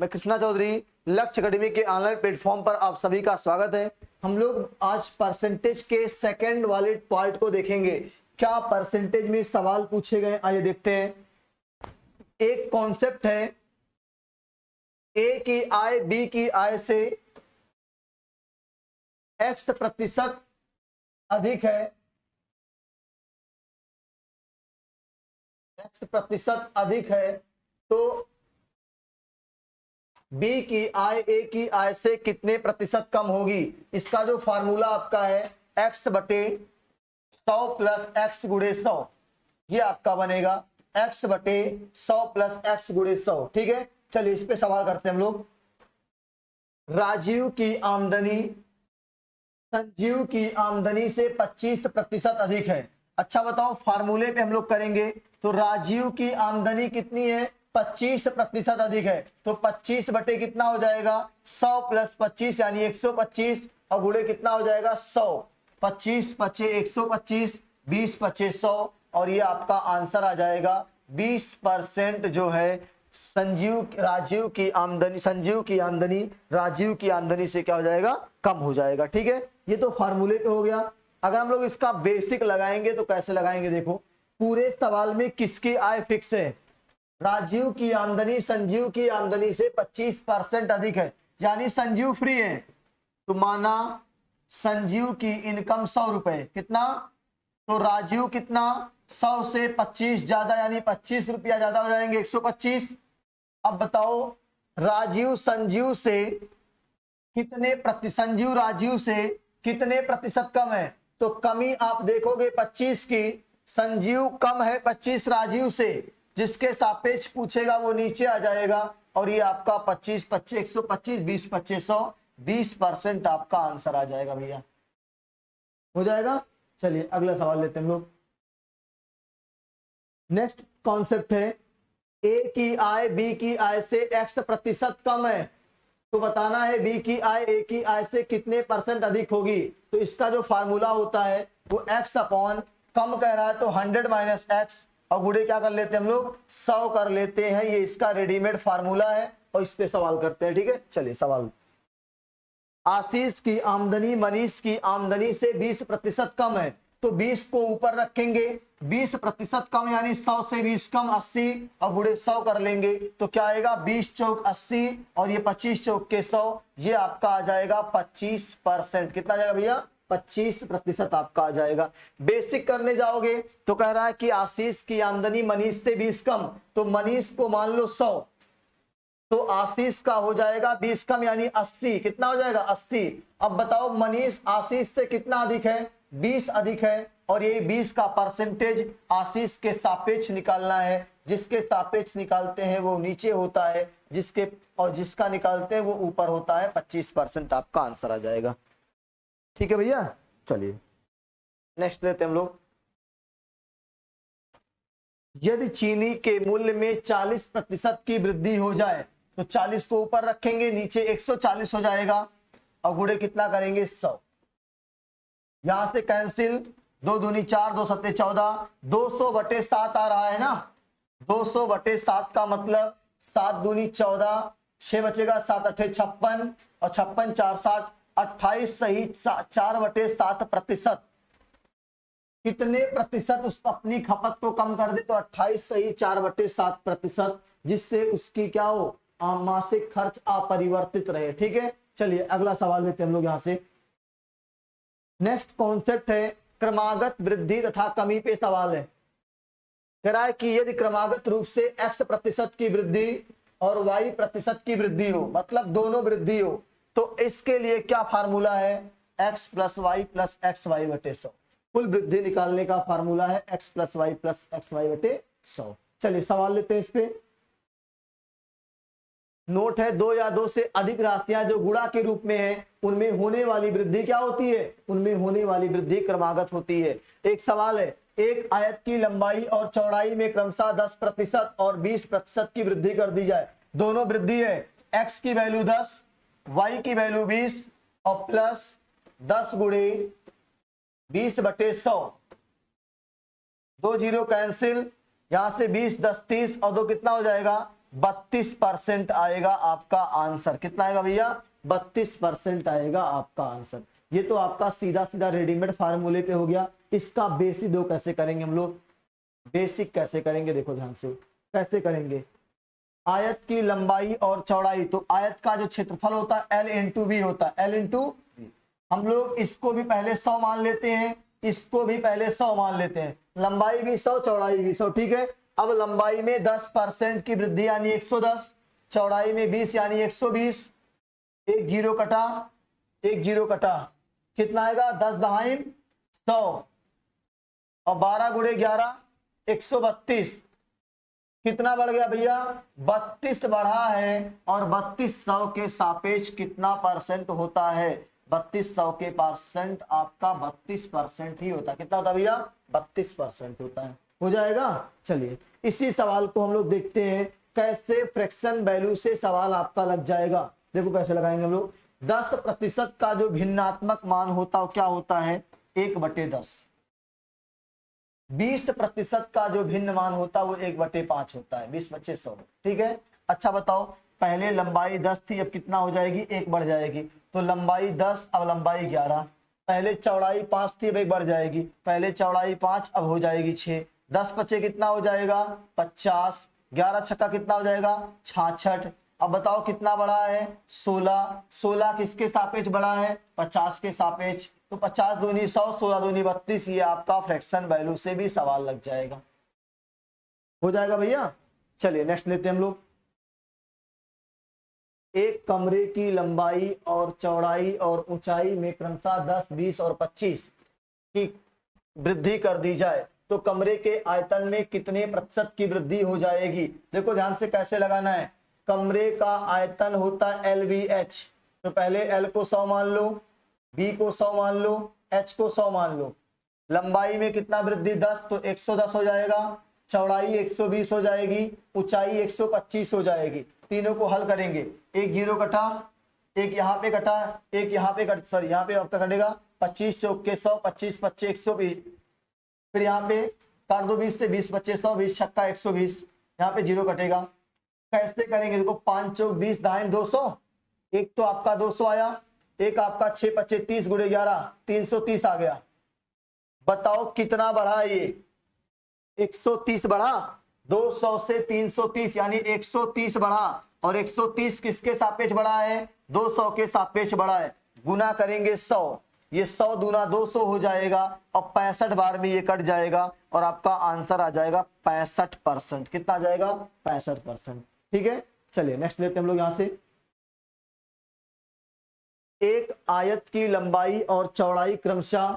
मैं कृष्णा चौधरी, लक्ष्य अकेडमी के ऑनलाइन प्लेटफॉर्म पर आप सभी का स्वागत है। हम लोग आज परसेंटेज के सेकंड वाले पार्ट को देखेंगे। क्या परसेंटेज में सवाल पूछे गए, आइए देखते हैं। एक कॉन्सेप्ट है, ए की आय बी की आय से एक्स प्रतिशत अधिक है, एक्स प्रतिशत अधिक है, तो बी की आय ए की आय से कितने प्रतिशत कम होगी। इसका जो फार्मूला आपका है एक्स बटे 100 प्लस एक्स गुणे 100, ये आपका बनेगा एक्स बटे 100 प्लस एक्स गुणे 100। ठीक है, चलिए इस पे सवाल करते हैं हम लोग। राजीव की आमदनी संजीव की आमदनी से 25% अधिक है। अच्छा बताओ, फार्मूले पे हम लोग करेंगे तो राजीव की आमदनी कितनी है, 25% अधिक है, तो 25 बटे कितना हो जाएगा 100 प्लस 25 यानी 125 और गुणे कितना हो जाएगा 100। 25 पचे 125, 20 पचे 100 और ये आपका आंसर आ जाएगा 20% जो है राजीव की आमदनी राजीव की आमदनी से क्या हो जाएगा, कम हो जाएगा। ठीक है, ये तो फार्मूले पे हो गया। अगर हम लोग इसका बेसिक लगाएंगे तो कैसे लगाएंगे, देखो पूरे सवाल में किसकी आय फिक्स है, राजीव की आमदनी संजीव की आमदनी से 25% अधिक है, यानी संजीव फ्री है, तो माना संजीव की इनकम 100 रुपए, कितना, तो राजीव कितना 100 से 25 ज्यादा यानी 25 रुपया ज्यादा हो जाएंगे 125। अब बताओ राजीव संजीव राजीव से कितने प्रतिशत कम है, तो कमी आप देखोगे 25 की, संजीव कम है 25 राजीव से, जिसके सापेक्ष पूछेगा वो नीचे आ जाएगा और ये आपका 25 पच्चे 125, 20 पच्चे 100, 20% आपका आंसर आ जाएगा भैया, हो जाएगा। चलिए अगला सवाल लेते हैं हम लोग। नेक्स्ट कॉन्सेप्ट है, ए की आय बी की आय से x% कम है, तो बताना है बी की आय ए की आय से कितने % अधिक होगी। तो इसका जो फार्मूला होता है वो x अपॉन, कम कह रहा है तो 100 माइनस एक्स और गुणे क्या कर लेते हैं हम लोग 100 कर लेते हैं, ये इसका रेडीमेड फार्मूला है और इस पे सवाल करते हैं। ठीक है, चलिए सवाल। आशीष की आमदनी मनीष की आमदनी से 20% कम है, तो 20 को ऊपर रखेंगे, 20% कम यानी 100 से 20 कम 80 और गुणे 100 कर लेंगे, तो क्या आएगा 20 चौक 80 और ये 25 चौक के 100, ये आपका आ जाएगा 25%। कितना आ जाएगा भैया, 25% आपका आ जाएगा। बेसिक करने जाओगे तो कह रहा है कि आशीष की आमदनी मनीष से 20 कम, तो मनीष को मान लो 100, तो आशीष का हो जाएगा 20 कम यानी 80, कितना हो जाएगा 80। अब बताओ मनीष आशीष से कितना अधिक है, 20 अधिक है, और ये 20 का परसेंटेज आशीष के सापेक्ष निकालना है, जिसके सापेक्ष निकालते हैं वो नीचे होता है, जिसका निकालते हैं वो ऊपर होता है, 25% आपका आंसर आ जाएगा। ठीक है भैया, चलिए नेक्स्ट लेते हैं हम लोग। यदि चीनी के मूल्य में 40% की वृद्धि हो जाए, तो 40 को ऊपर रखेंगे, नीचे 140 हो जाएगा और गुणे कितना करेंगे 100, यहां से कैंसिल, 2 दूनी 4, 2 सत्ते 14, 200 बटे 7 आ रहा है ना, 200 बटे 7 का मतलब 7 दूनी 14, 6 बचेगा 7 अठे 56 और 56 4 60, 28 सही 4 बटे 7%। कितने प्रतिशत उस अपनी खपत को कम कर दे, तो 28 सही 4 बटे 7%, जिससे उसकी क्या हो, मासिक खर्च अपरिवर्तित रहे। ठीक है, चलिए अगला सवाल लेते हैं हम लोग यहां से। नेक्स्ट कॉन्सेप्ट है क्रमागत वृद्धि तथा कमी पे सवाल है। कह रहा है कि यदि क्रमागत रूप से x% की वृद्धि और y% की वृद्धि हो, मतलब दोनों वृद्धि हो, तो इसके लिए क्या फार्मूला है, x plus y plus x y बटे 100। कुल वृद्धि निकालने का फार्मूला है x plus y plus x y बटे 100। चलिए सवाल लेते हैं इस पे। नोट है, 2 या 2 से अधिक राशियां जो गुणा के रूप में है, उनमें होने वाली वृद्धि क्या होती है, उनमें होने वाली वृद्धि क्रमागत होती है। एक सवाल है, एक आयत की लंबाई और चौड़ाई में क्रमशः 10% और 20% की वृद्धि कर दी जाए, दोनों वृद्धि है, x की वैल्यू 10, y की वैल्यू 20 और प्लस 10 गुणे 20 बटे 100, 2 जीरो कैंसिल, यहां से 20 10 30 और 2 कितना हो जाएगा 32% आएगा आपका आंसर। कितना आएगा भैया? 32% आएगा आपका आंसर। ये तो आपका सीधा सीधा रेडीमेड फार्मूले पे हो गया। इसका बेसिक दो कैसे करेंगे हम लोग, बेसिक कैसे करेंगे देखो ध्यान से, कैसे करेंगे। आयत की लंबाई और चौड़ाई, तो आयत का जो क्षेत्रफल होता है L इंटू V होता है, L इंटू V। हम लोग इसको भी पहले 100 मान लेते हैं, इसको भी पहले 100 मान लेते हैं। लंबाई भी 100, चौड़ाई भी 100, ठीक है। अब लंबाई में 10% की वृद्धि यानी 110, चौड़ाई में 20 यानी 120, एक जीरो कटा, एक जीरो कटा, कितना आएगा? 10 दहाई 100 और 12 गुणे 11 132। कितना बढ़ गया भैया? 32 बढ़ा है। और 3200 के सापेक्ष कितना परसेंट होता है? 3200 के परसेंट आपका 32% ही होता है। कितना होता है भैया? 32% होता है। हो जाएगा। चलिए इसी सवाल को हम लोग देखते हैं कैसे फ्रैक्शन वैल्यू से सवाल आपका लग जाएगा। देखो कैसे लगाएंगे हम लोग। 10% का जो भिन्नात्मक मान होता है क्या होता है? 1/10। 20% का जो भिन्न मान होता है वो 1/5 होता है। 20/100, ठीक है। अच्छा बताओ, पहले लंबाई 10 थी, अब कितना हो जाएगी? 1 बढ़ जाएगी। तो लंबाई 10 अब लंबाई 11। पहले चौड़ाई 5 थी, अब 1 बढ़ जाएगी। पहले चौड़ाई 5 अब हो जाएगी 6। 10 बचे कितना हो जाएगा? 50। 11 छक्का कितना हो जाएगा? 66। अब बताओ कितना बड़ा है? 16। 16 किसके सापेक्ष बड़ा है? 50 के सापेक्ष। तो 50 दूनी 100, 16 दूनी 32। ये आपका फ्रैक्शन वैल्यू से भी सवाल लग जाएगा। हो जाएगा भैया। चलिए नेक्स्ट लेते हैं हम लोग। एक कमरे की लंबाई और चौड़ाई और ऊंचाई में क्रमशः 10, 20 और 25 की वृद्धि कर दी जाए तो कमरे के आयतन में कितने प्रतिशत की वृद्धि हो जाएगी? देखो ध्यान से कैसे लगाना है। कमरे का आयतन होता है LVH, तो पहले L को 100 मान लो, B को 100 मान लो, H को 100 मान लो। लंबाई में कितना वृद्धि? 10, तो 110 हो जाएगा। चौड़ाई 120 हो जाएगी, ऊंचाई 125 हो जाएगी। तीनों को हल करेंगे, एक जीरो कटा, एक यहाँ पे कटा, एक यहाँ पे कट, सॉरी यहाँ पे आपका कटेगा 25 चौक के 100, 25 25 120। फिर यहाँ पे काट दो 20 से, 20 25 100, 20 छक्का 120, यहाँ पे जीरो कटेगा। कैसे करेंगे? देखो 5 चौक 20 दाएं 200, एक तो आपका 200 आया, एक आपका 6 25 30 गुणे 11 330 आ गया। बताओ कितना बढ़ा? ये 130 बढ़ा। 200 से 330 यानी 130 बढ़ा। और 130 किसके सापेक्ष बढ़ा है? 200 के सापेक्ष बढ़ा है। गुना करेंगे 100, ये 100 दूना 200 हो जाएगा और 65 बार में ये कट जाएगा और आपका आंसर आ जाएगा 65%। कितना आ जाएगा? 65%, ठीक है। चलिए नेक्स्ट लेते हैं हम लोग यहां से। एक आयत की लंबाई और चौड़ाई क्रमशः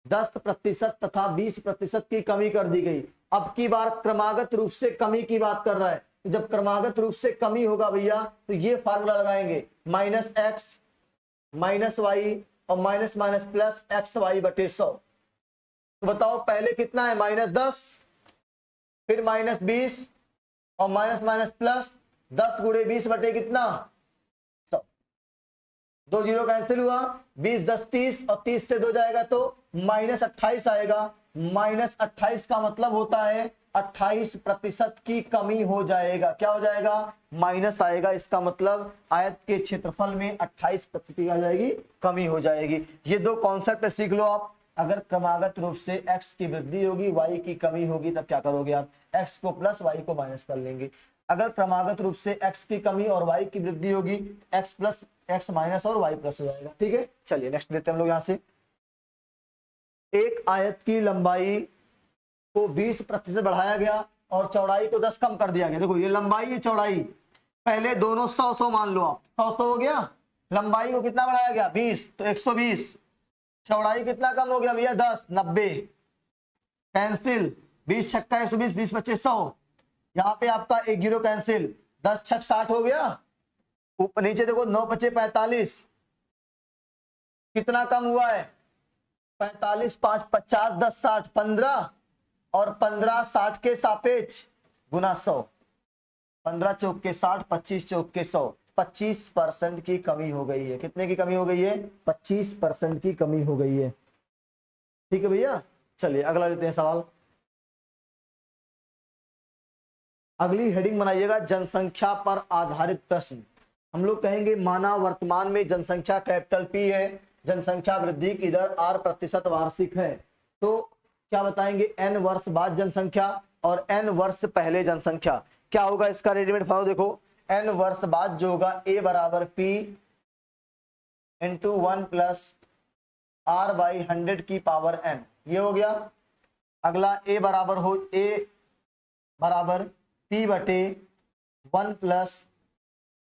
10% तथा 20% की कमी कर दी गई। अब की बार क्रमागत रूप से कमी की बात कर रहा है। तो जब क्रमागत रूप से कमी होगा भैया तो ये फार्मूला लगाएंगे, -x -y और माइनस माइनस प्लस XY/100। तो बताओ पहले कितना है? -10, फिर -20 और माइनस माइनस प्लस 10 गुणे 20 बटे कितना? 100। 2 जीरो कैंसिल हुआ, 20 10 30 और 30 से 2 जाएगा तो -28 आएगा। -28 का मतलब होता है 28% की कमी हो जाएगा। क्या हो जाएगा? माइनस आएगा। इसका मतलब आयत के क्षेत्रफल में 28% की आ जाएगी, कमी हो जाएगी। ये दो कॉन्सेप्ट सीख लो आप। अगर क्रमागत रूप से x की वृद्धि होगी, y की कमी होगी, तब क्या करोगे आप? x को प्लस y को माइनस कर लेंगे। अगर क्रमागत रूप से x की कमी और y की वृद्धि होगी, x प्लस x माइनस और y प्लस हो जाएगा, ठीक है। चलिए नेक्स्ट देते हैं हम लोग यहां से। एक आयत की लंबाई को 20% बढ़ाया गया और चौड़ाई को 10 कम कर दिया गया। देखो ये लंबाई, ये चौड़ाई, पहले दोनों 100 मान लो आप, 100 हो गया। लंबाई को कितना बढ़ाया गया? 20, तो 120। चौड़ाई कितना कम हो गया भैया? 10, 90 कैंसिल। 20 छक्का 120, 20 25 100। यहाँ पे आपका एक जीरो कैंसिल, 10 छक 60 हो गया। ऊपर नीचे देखो 9 25 45, कितना कम हुआ है? 45 5 50 10 60 15 और 15 60 के सापेक्ष गुना 100। 15 चौक के 60, 25 चौक के 100। 25% की कमी हो गई है। कितने की कमी हो गई है? 25% की कमी हो गई है, ठीक है भैया। चलिए अगला लेते हैं सवाल। अगली हेडिंग बनाइएगा जनसंख्या पर आधारित प्रश्न। हम लोग कहेंगे माना वर्तमान में जनसंख्या कैपिटल P है, जनसंख्या वृद्धि की दर R% वार्षिक है, तो क्या बताएंगे n वर्ष बाद जनसंख्या और n वर्ष पहले जनसंख्या। क्या होगा इसका रेडीमेड फॉर्मूला देखो, n वर्ष बाद जो होगा A बराबर P इंटू 1 प्लस R/100 ये हो गया। अगला A बराबर P बटे 1 प्लस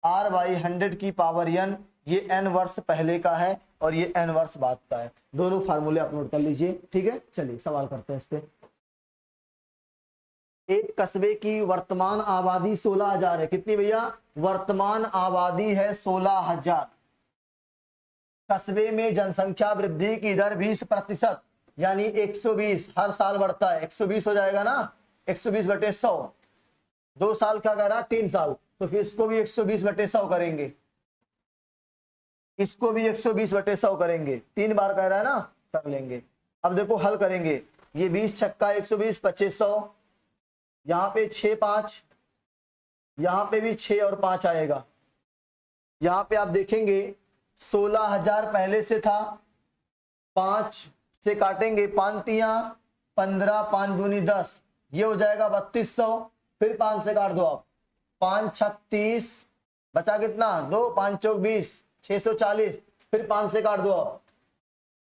R/100 ये n वर्ष पहले का है और ये n वर्ष बाद का है। दोनों फार्मूले आप नोट कर लीजिए, ठीक है। चलिए सवाल करते हैं इस पे। एक कस्बे की वर्तमान आबादी 16,000 है। कितनी भैया? वर्तमान आबादी है 16,000। कस्बे में जनसंख्या वृद्धि की दर 20% यानी 120 हर साल बढ़ता है। 120 हो जाएगा ना, 120/100। 2 साल क्या कह रहा है? 3 साल। तो फिर इसको भी 120/100 करेंगे, इसको भी 120/100 करेंगे। 3 बार कह रहा है ना, कर लेंगे। अब देखो हल करेंगे। ये 20 छक्का 120 2500, यहाँ पे 6 5, यहाँ पे भी 6 और 5 आएगा। यहाँ पे आप देखेंगे 16,000 पहले से था, 5 से काटेंगे 5 तिया 15, 5 दूनी 10, ये हो जाएगा 3200। फिर 5 से काट दो आप, 5 छक 30, बचा कितना? 2, 5 चौक 20, 640। फिर 5 से काट दो आप,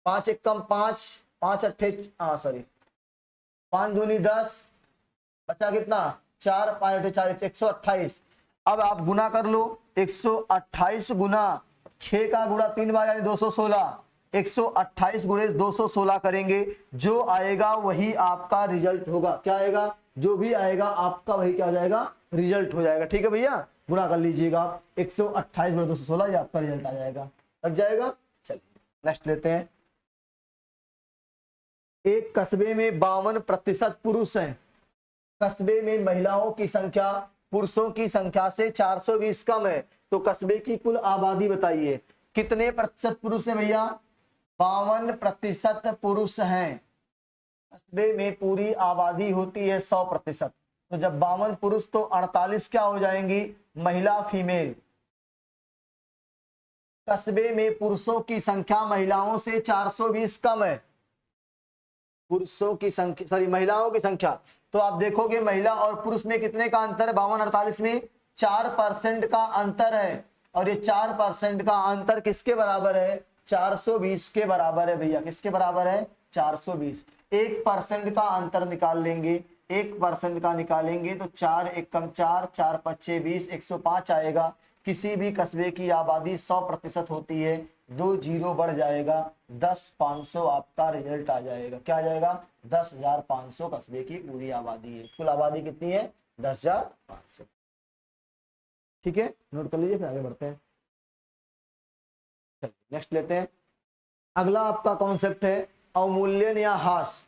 5 एक कम 5, 5 अट्ठे 5 दूनी 10, बचा कितना? 4, 5 अट्ठे 40, 128। अब आप गुना कर लो, 128 गुना 6 का गुणा 3 बार यानी 216। 128 गुणे 216 करेंगे, जो आएगा वही आपका रिजल्ट होगा। क्या आएगा? जो भी आएगा आपका वही क्या हो जाएगा? रिजल्ट हो जाएगा। ठीक है भैया, गुणा कर लीजिएगा आप, 128 गुणे 216 ये आपका रिजल्ट आ जाएगा। लग जाएगा। चलिए नेक्स्ट लेते हैं। एक कस्बे में 52% पुरुष हैं। कस्बे में महिलाओं की संख्या पुरुषों की संख्या से 420 कम है, तो कस्बे की कुल आबादी बताइए। कितने प्रतिशत पुरुष हैं भैया? 52% पुरुष हैं। कस्बे में पूरी आबादी होती है 100%, तो जब 52 पुरुष तो 48 क्या हो जाएंगी? महिला, फीमेल। कस्बे में पुरुषों की संख्या महिलाओं से 420 कम है। पुरुषों की संख्या सॉरी महिलाओं की संख्या, तो आप देखोगे महिला और पुरुष में कितने का अंतर है? 52-48 में 4% का अंतर है। और ये 4% का अंतर किसके बराबर है? 420 के बराबर है भैया। किसके बराबर है? 420। 1% का अंतर निकाल लेंगे, 1% का निकालेंगे तो 4 एक कम 4, 4 पच्चे 20, 105 आएगा। किसी भी कस्बे की आबादी 100% होती है, 2 जीरो बढ़ जाएगा, 10,500 आपका रिजल्ट आ जाएगा। क्या आ जाएगा? 10,500 कस्बे की पूरी आबादी है। कुल आबादी कितनी है? 10,500। ठीक है, नोट कर लीजिए, फिर आगे बढ़ते हैं। नेक्स्ट लेते हैं। अगला आपका कॉन्सेप्ट है अवमूल्यन या ह्रास।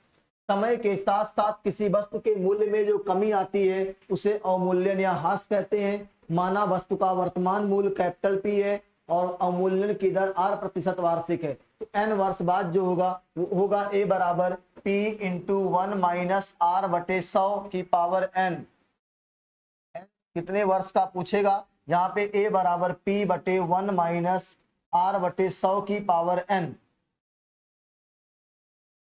समय के साथ साथ किसी वस्तु के मूल्य में जो कमी आती है उसे अवमूल्यन या ह्रास कहते हैं। माना वस्तु का वर्तमान मूल्य कैपिटल P है और अवमूल्यन की दर R% वार्षिक है, तो n वर्ष बाद जो होगा वो होगा A बराबर P इंटू 1 माइनस R/100 कितने वर्ष का पूछेगा? यहाँ पे A बराबर P/1 माइनस R/100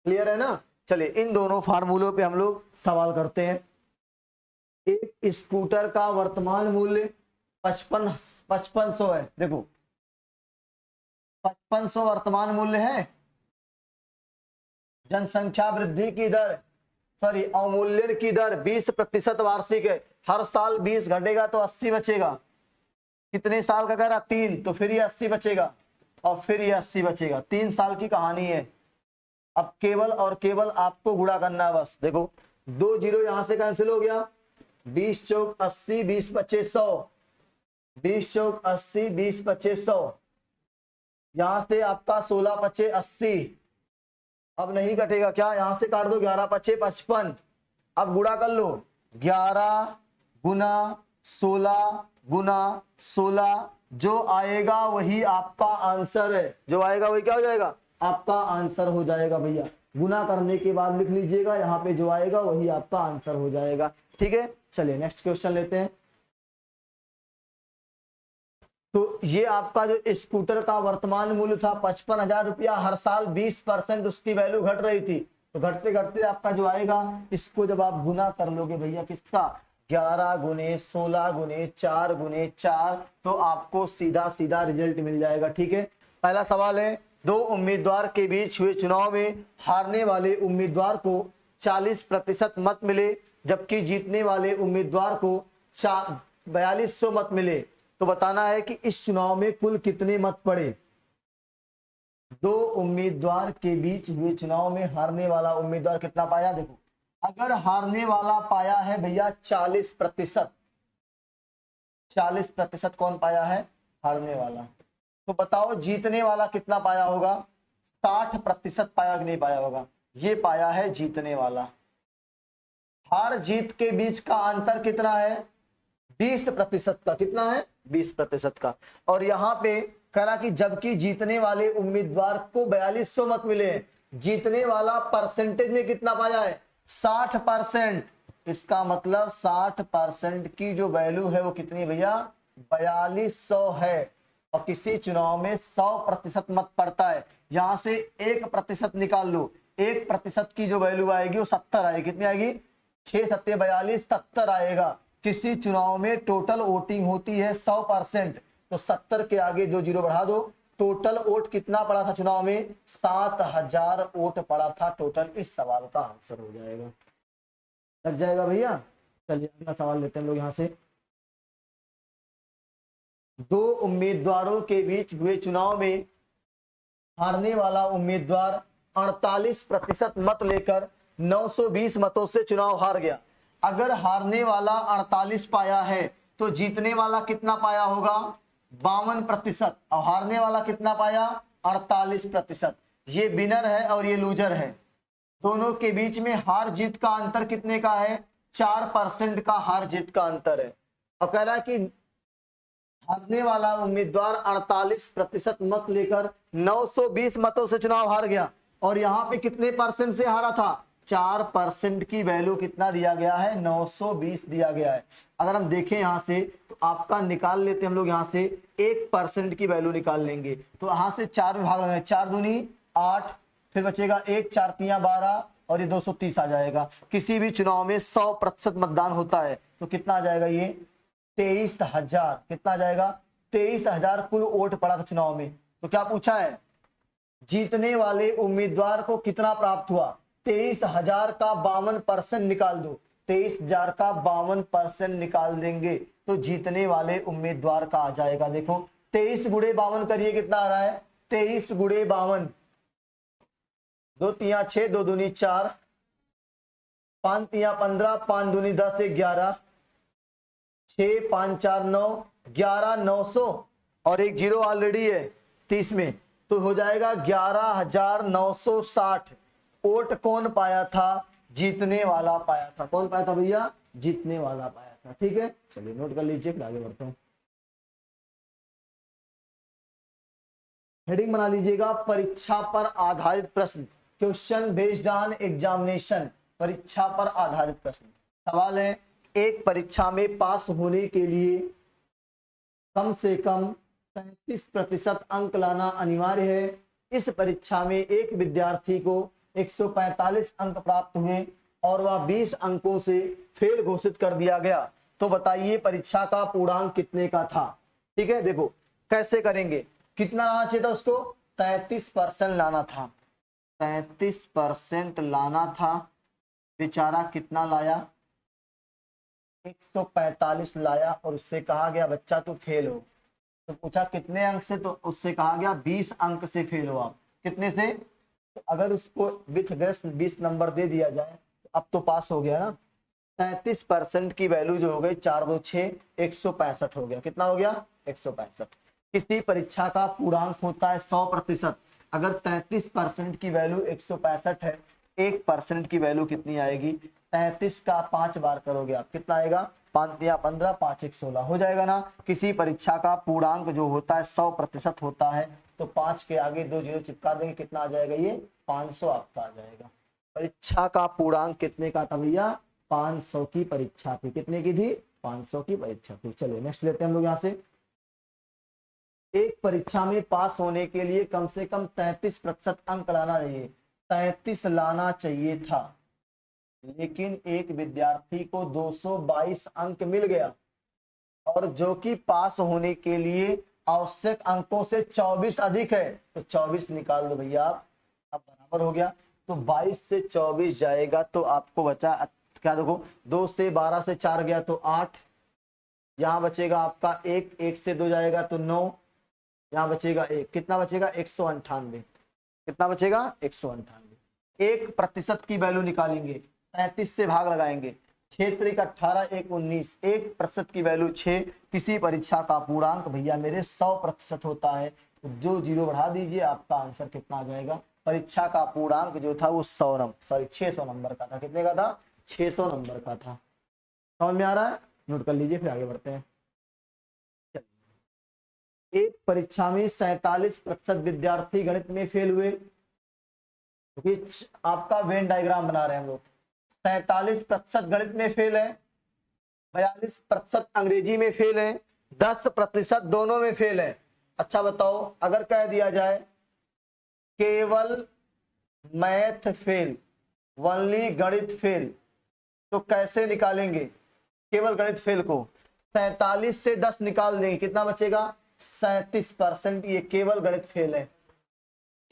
क्लियर है ना। चलिए इन दोनों फार्मूलों पे हम लोग सवाल करते हैं। एक स्कूटर का वर्तमान मूल्य 5500 है। देखो 5500 वर्तमान मूल्य है। जनसंख्या वृद्धि की दर अवमूल्यन की दर 20% वार्षिक है। हर साल 20 घटेगा तो 80 बचेगा। कितने साल का कह रहा? 3, तो फिर ये 80 बचेगा और फिर ये 80 बचेगा। 3 साल की कहानी है। अब केवल और केवल आपको गुणा करना है बस। देखो 2 जीरो यहां से कैंसिल हो गया, 20 चौक 80, 20 पच्चे 100, 20 चौक 80, 20 पच्चे 100, यहां से आपका 16 पच्चे 80। अब नहीं कटेगा क्या? यहां से काट दो, 11 पच्चे 55। अब गुणा कर लो, 11 गुना 16 गुना 16, जो आएगा वही आपका आंसर है। जो आएगा वही क्या हो जाएगा? आपका आंसर हो जाएगा भैया। गुना करने के बाद लिख लीजिएगा, यहाँ पे जो आएगा वही आपका आंसर हो जाएगा। ठीक है, चलिए नेक्स्ट क्वेश्चन लेते हैं। तो ये आपका जो स्कूटर का वर्तमान मूल्य था 55,000 रुपया, हर साल 20% उसकी वैल्यू घट रही थी। तो घटते घटते आपका जो आएगा, इसको जब आप गुना कर लोगे भैया किसका, 11 गुने 16 गुने 4 गुने 4, तो आपको सीधा सीधा रिजल्ट मिल जाएगा। ठीक है, पहला सवाल है, दो उम्मीदवार के बीच हुए चुनाव में हारने वाले उम्मीदवार को 40% मत मिले, जबकि जीतने वाले उम्मीदवार को 4200 मत मिले। तो बताना है कि इस चुनाव में कुल कितने मत पड़े। दो उम्मीदवार के बीच हुए चुनाव में हारने वाला उम्मीदवार कितना पाया, देखो अगर हारने वाला पाया है भैया 40%, 40% कौन पाया है, हारने वाला, तो बताओ जीतने वाला कितना पाया होगा, 60% पाया कि नहीं पाया होगा, ये पाया है जीतने वाला। हार जीत के बीच का अंतर कितना है, 20% का, कितना है 20% का। और यहाँ पे कहा कि जबकि जीतने वाले उम्मीदवार को 4200 मत मिले, जीतने वाला परसेंटेज में कितना पाया है, 60%। इसका मतलब 60% की जो वैल्यू है वो कितनी भैया, 4200 है। और किसी चुनाव में 100% मत पड़ता है, यहां से 1% निकाल लो, 1% की जो वैल्यू आएगी वो 70 आएगी, कितनी आएगी, 6 7 42, 70 आएगा। किसी चुनाव में टोटल वोटिंग होती है 100%, तो 70 के आगे 2 जीरो बढ़ा दो, टोटल वोट कितना पड़ा था चुनाव में, 7000 वोट पड़ा था टोटल। इस सवाल का आंसर हो जाएगा, लग जाएगा भैया। चलिए अगला सवाल लेते हैं हम लोग यहाँ से। दो उम्मीदवारों के बीच हुए चुनाव में हारने वाला उम्मीदवार 48% मत लेकर 920 मतों से चुनाव हार गया। अगर हारने वाला 48 पाया है तो जीतने वाला कितना पाया होगा, 52%, और हारने वाला कितना पाया, 48%। ये विनर है और ये लूजर है, दोनों के बीच में हार जीत का अंतर कितने का है, 4% का हार जीत का अंतर है। और कह रहा है कि हारने वाला उम्मीदवार 48% मत लेकर 920 मतों से चुनाव हार गया, और यहाँ पे कितने परसेंट से हारा था, 4% की वैल्यू कितना दिया गया है, 920 दिया गया है। अगर हम देखें यहाँ से तो आपका निकाल लेते हैं हम लोग, यहाँ से 1% की वैल्यू निकाल लेंगे, तो यहाँ से 4 में भाग लगाएंगे, 4 दूनी 8, फिर बचेगा 1, 4 तियां 12, और ये 230 आ जाएगा। किसी भी चुनाव में 100% मतदान होता है, तो कितना आ जाएगा ये, 23,000, कितना आ जाएगा, 23,000 कुल वोट पड़ा था चुनाव में। तो क्या पूछा है, जीतने वाले उम्मीदवार को कितना प्राप्त हुआ, 23,000 का 52% निकाल दो, 23,000 का 52% निकाल देंगे तो जीतने वाले उम्मीदवार का आ जाएगा। देखो 23 गुणे 52 करिए, कितना आ रहा है, 23 गुणे 52, 2 तियां 6, 2 दूनी 4, 5 तियां 15, 5 दूनी 10, 11, 6 5 4 9, 11 900, और एक जीरो ऑलरेडी है 30 में, तो हो जाएगा 11,960। वोट कौन पाया था, जीतने वाला पाया था। कौन पाया था भैया, जीतने वाला पाया था। ठीक है, चलिए नोट कर लीजिए, फिर आगे बढ़ते हैं। हेडिंग बना लीजिएगा, परीक्षा पर आधारित प्रश्न, क्वेश्चन बेस्ड ऑन एग्जामिनेशन, परीक्षा पर आधारित प्रश्न। सवाल है, एक परीक्षा में पास होने के लिए कम से कम 33% अंक लाना अनिवार्य है। इस परीक्षा में एक विद्यार्थी को 145 अंक प्राप्त हुए और वह 20 अंकों से फेल घोषित कर दिया गया। तो बताइए परीक्षा का पूर्णांक कितने का था। ठीक है, देखो कैसे करेंगे, कितना लाना चाहिए था उसको, 33% लाना था, 33% लाना था। बेचारा कितना लाया, 145 लाया, और उससे कहा गया बच्चा तू फेल हो। तो पूछा कितने अंक से, तो उससे कहा गया 20 अंक से फेल हो आप। कितने से, तो अगर उसको विथ ग्रेस 20 नंबर दे दिया जाए तो अब तो पास हो गया ना। 33% की वैल्यू जो हो गई 4 2 6, 165 हो गया। कितना हो गया, 165। किसी परीक्षा का पूर्णांक होता है 100%। अगर 33% की वैल्यू 165 है, 1% की वैल्यू कितनी आएगी, 33 का 5 बार करोगे आप, कितना आएगा, 5 या 15, 5 1 16 हो जाएगा ना। किसी परीक्षा का पूर्णांक जो होता है 100% होता है, तो 5 के आगे 2 जीरो चिपका देंगे, कितना आ जाएगा, ये 500 आपका आ जाएगा। परीक्षा का पूर्णांक कितने का था भैया? 500 की परीक्षा थी। कितने की थी? 500 की परीक्षा थी। चलिए नेक्स्ट लेते हैं हम लोग यहां से। एक परीक्षा में पास होने के लिए कम से कम 33% अंक लाना चाहिए। 33 लाना चाहिए था, लेकिन एक विद्यार्थी को 222 अंक मिल गया, और जो कि पास होने के लिए आवश्यक अंकों से 24 अधिक है, तो 24 निकाल दो भैया आप। अब बराबर हो गया, तो 22 से 24 जाएगा तो आपको बचा क्या? देखो 2 से 12 से 4 गया तो 8, यहाँ बचेगा आपका 1, 1 से 2 जाएगा तो 9, यहाँ बचेगा 1, कितना बचेगा? 198। कितना बचेगा? 198। 1% की वैल्यू निकालेंगे, 33 से भाग लगाएंगे, 6 × 18 1 19, 1% की वैल्यू 6। किसी परीक्षा का पूर्णांक भैया मेरे 100% होता है, तो जो 0 बढ़ा दीजिए, आपका आंसर कितना आ जाएगा? परीक्षा का पूर्णांक जो था वो 600 नंबर का था। कितने का था? 600 नंबर का था। समझ में आ रहा है? नोट कर लीजिए, फिर आगे बढ़ते हैं। एक परीक्षा में 47% विद्यार्थी गणित में फेल हुए, क्योंकि आपका वेन डायग्राम बना रहे हैं हम लोग। 47% गणित में फेल है, 42% अंग्रेजी में फेल है, 10% दोनों में फेल है। अच्छा बताओ, अगर कह दिया जाए केवल मैथ फेल, ओनली गणित फेल, तो कैसे निकालेंगे केवल गणित फेल को? 47 से 10 निकाल देंगे, कितना बचेगा? 37%। ये केवल गणित फेल है।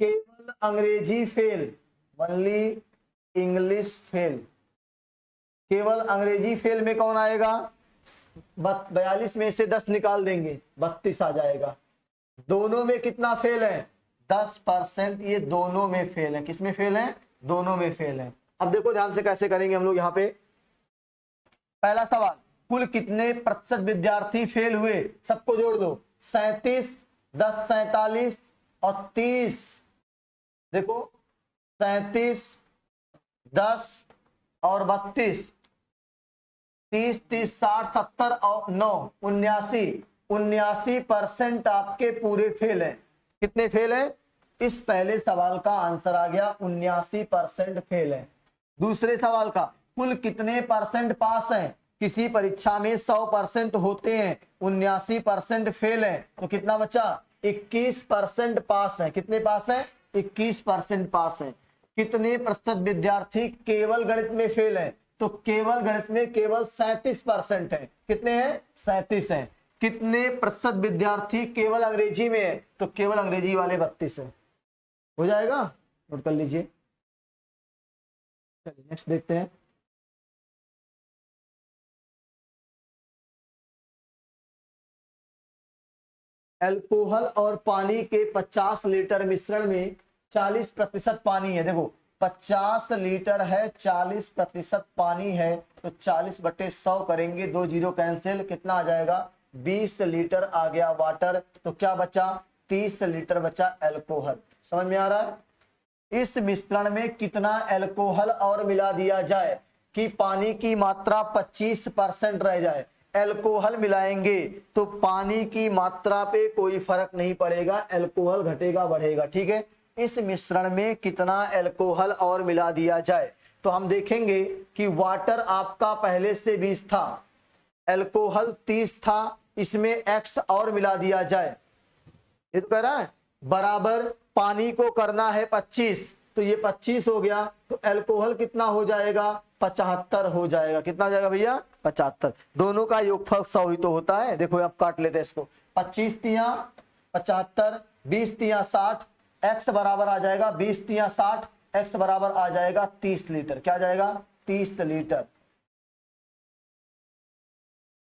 केवल अंग्रेजी फेल, ओनली इंग्लिश फेल। केवल अंग्रेजी फेल में कौन आएगा? 42 में से 10 निकाल देंगे, 32 आ जाएगा। दोनों में कितना फेल है? 10%। ये दोनों में फेल है। किस में फेल है? दोनों में फेल है। अब देखो ध्यान से कैसे करेंगे हम लोग यहाँ पे। पहला सवाल, कुल कितने प्रतिशत विद्यार्थी फेल हुए? सबको जोड़ दो, 37, 10 47 और 30। देखो 37, 10 और 32, 30 30 60 70 और 9 79। 79% आपके पूरे फेल हैं। कितने फेल हैं? इस पहले सवाल का आंसर आ गया 79% फेल है। दूसरे सवाल का, कुल कितने परसेंट पास हैं? किसी परीक्षा में 100% होते हैं, 79% फेल है, तो कितना बचा? 21% पास है। कितने पास है? 21% पास है। कितने प्रतिशत विद्यार्थी केवल गणित में फेल है? तो केवल गणित में केवल 37% है। कितने हैं? 37 हैं। कितने प्रतिशत विद्यार्थी केवल अंग्रेजी में है? तो केवल अंग्रेजी वाले 32 है। हो जाएगा? नोट कर लीजिए। चलिए नेक्स्ट देखते हैं। अल्कोहल और पानी के 50 लीटर मिश्रण में 40% पानी है। देखो 50 लीटर है, 40% पानी है, तो 40/100 करेंगे, 2 0 कैंसिल, कितना आ जाएगा? 20 लीटर आ गया वाटर। तो क्या बचा? 30 लीटर बचा अल्कोहल। समझ में आ रहा है? इस मिश्रण में कितना अल्कोहल और मिला दिया जाए कि पानी की मात्रा 25% रह जाए? अल्कोहल मिलाएंगे तो पानी की मात्रा पे कोई फर्क नहीं पड़ेगा, अल्कोहल घटेगा बढ़ेगा। ठीक है, इस मिश्रण में कितना अल्कोहल और मिला दिया जाए? तो हम देखेंगे कि वाटर आपका पहले से 20 था, अल्कोहल 30 था, इसमें x और मिला दिया जाए, ये तो कह रहा है बराबर पानी को करना है 25, तो ये 25 हो गया, तो अल्कोहल कितना हो जाएगा? 75 हो जाएगा। कितना हो जाएगा भैया? 75। दोनों का योगफल 100 ही तो होता है। देखो अब काट लेते हैं इसको, 25 तिया 75, 20 तिया 60, x बराबर आ जाएगा 20 तिया 60, x बराबर आ जाएगा 30 लीटर। क्या जाएगा? 30 लीटर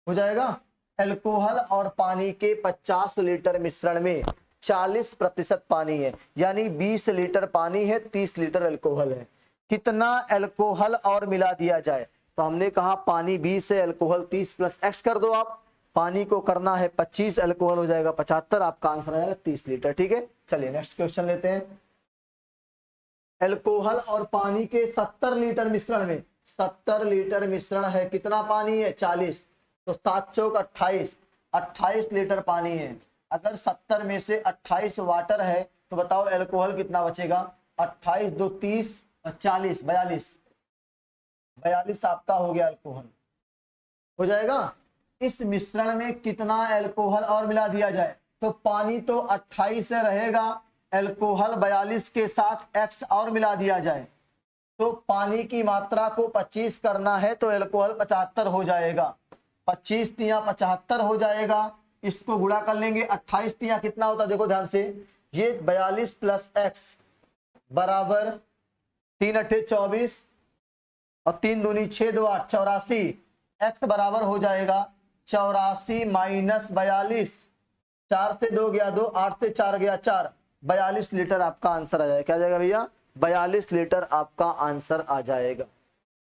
हो जाएगा। अल्कोहल और पानी के 50 लीटर मिश्रण में 40% पानी है, यानी 20 लीटर पानी है, 30 लीटर अल्कोहल है। कितना अल्कोहल और मिला दिया जाए? तो हमने कहा पानी 20 है, अल्कोहल 30 प्लस x कर दो आप। पानी को करना है 25, अल्कोहल हो जाएगा 75, आपका आंसर आएगा 30 लीटर। ठीक है, चलिए नेक्स्ट क्वेश्चन लेते हैं। अल्कोहल और पानी के 70 लीटर मिश्रण में, 70 लीटर मिश्रण है, कितना पानी है? 40, तो 7 चौक 28, 28 लीटर पानी है। अगर 70 में से 28 वाटर है, तो बताओ अल्कोहल कितना बचेगा? 28 2 30 40, 42, 42 आपका हो गया अल्कोहल। हो जाएगा। इस मिश्रण में कितना अल्कोहल और मिला दिया जाए? तो पानी तो 28 से रहेगा, अल्कोहल 42 के साथ X और मिला दिया जाए तो पानी की मात्रा को 25 करना है तो अल्कोहल 75 हो जाएगा। 25 तिया 75 हो जाएगा। इसको गुणा कर लेंगे। 28 तिया कितना होता है देखो ध्यान से, ये 42 प्लस X बराबर 3 अट्ठे 24 और 3 दूनी 6 2 8 84। X बराबर हो जाएगा 84 माइनस 42, 4 से 2 गया 2, 8 से 4 गया 4, 42 लीटर आपका आंसर आ जाएगा। क्या आ जाएगा भैया? 42 लीटर आपका आंसर आ जाएगा।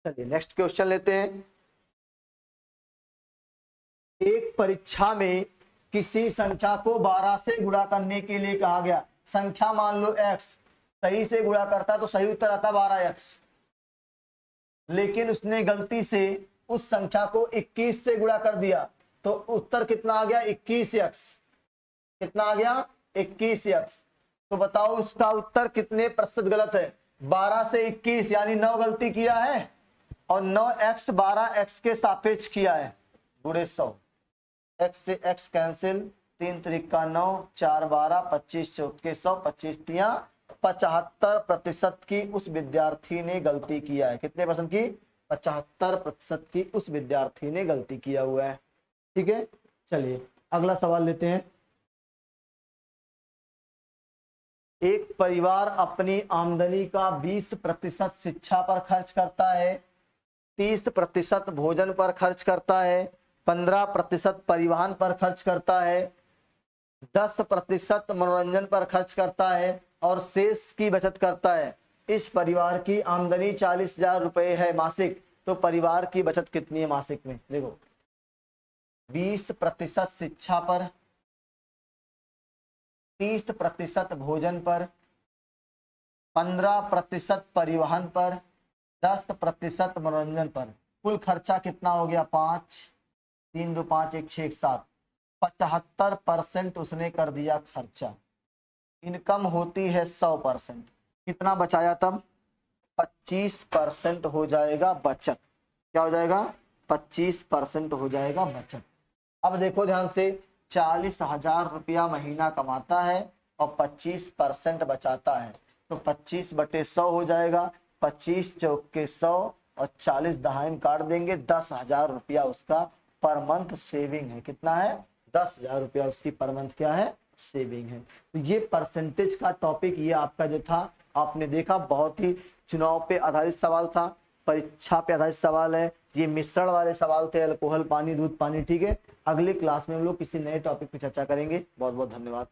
चलिए नेक्स्ट क्वेश्चन लेते हैं। एक परीक्षा में किसी संख्या को 12 से गुणा करने के लिए कहा गया। संख्या मान लो x, सही से गुणा करता तो सही उत्तर आता 12x, लेकिन उसने गलती से उस संख्या को 21 से गुणा कर दिया तो उत्तर कितना आ गया? 21x। कितना आ गया? 21x। तो बताओ उसका उत्तर कितने प्रतिशत गलत है? 12 से 21 यानी 9 गलती किया है और 9x 12x के सापेक्ष किया है, गुणे 100। x से x कैंसिल, 3 त्रिका 9, 4 12, 25 चौके 100, 25 तिया 75% की उस विद्यार्थी ने गलती किया है। कितने परसेंट की? 75% की उस विद्यार्थी ने गलती किया हुआ है। ठीक है, चलिए अगला सवाल लेते हैं। एक परिवार अपनी आमदनी का 20% शिक्षा पर खर्च करता है, 30% भोजन पर खर्च करता है, 15% परिवहन पर खर्च करता है, 10% मनोरंजन पर खर्च करता है और शेष की बचत करता है। इस परिवार की आमदनी 40,000 रुपए है मासिक, तो परिवार की बचत कितनी है मासिक में? देखो 20% शिक्षा पर, 30% भोजन पर, 15% परिवहन पर, 10% मनोरंजन पर। कुल खर्चा कितना हो गया? 5, 3 2 5 1 6 7, 75% उसने कर दिया खर्चा। इनकम होती है 100%, कितना बचाया तब? 25% हो जाएगा बचत। क्या हो जाएगा? 25% हो जाएगा बचत। अब देखो ध्यान से, 40,000 रुपया महीना कमाता है और 25% बचाता है तो 25/100 हो जाएगा। 25 चौके 100 और 40 दहाई काट देंगे, 10,000 रुपया उसका पर मंथ सेविंग है। कितना है? 10,000 रुपया उसकी पर मंथ क्या है? सेविंग है। तो ये परसेंटेज का टॉपिक ये आपका जो था आपने देखा, बहुत ही चुनाव पे आधारित सवाल था, परीक्षा पे आधारित सवाल है। ये मिश्रण वाले सवाल थे, अल्कोहल पानी दूध पानी। ठीक है, अगले क्लास में हम लोग किसी नए टॉपिक पे चर्चा करेंगे। बहुत बहुत धन्यवाद।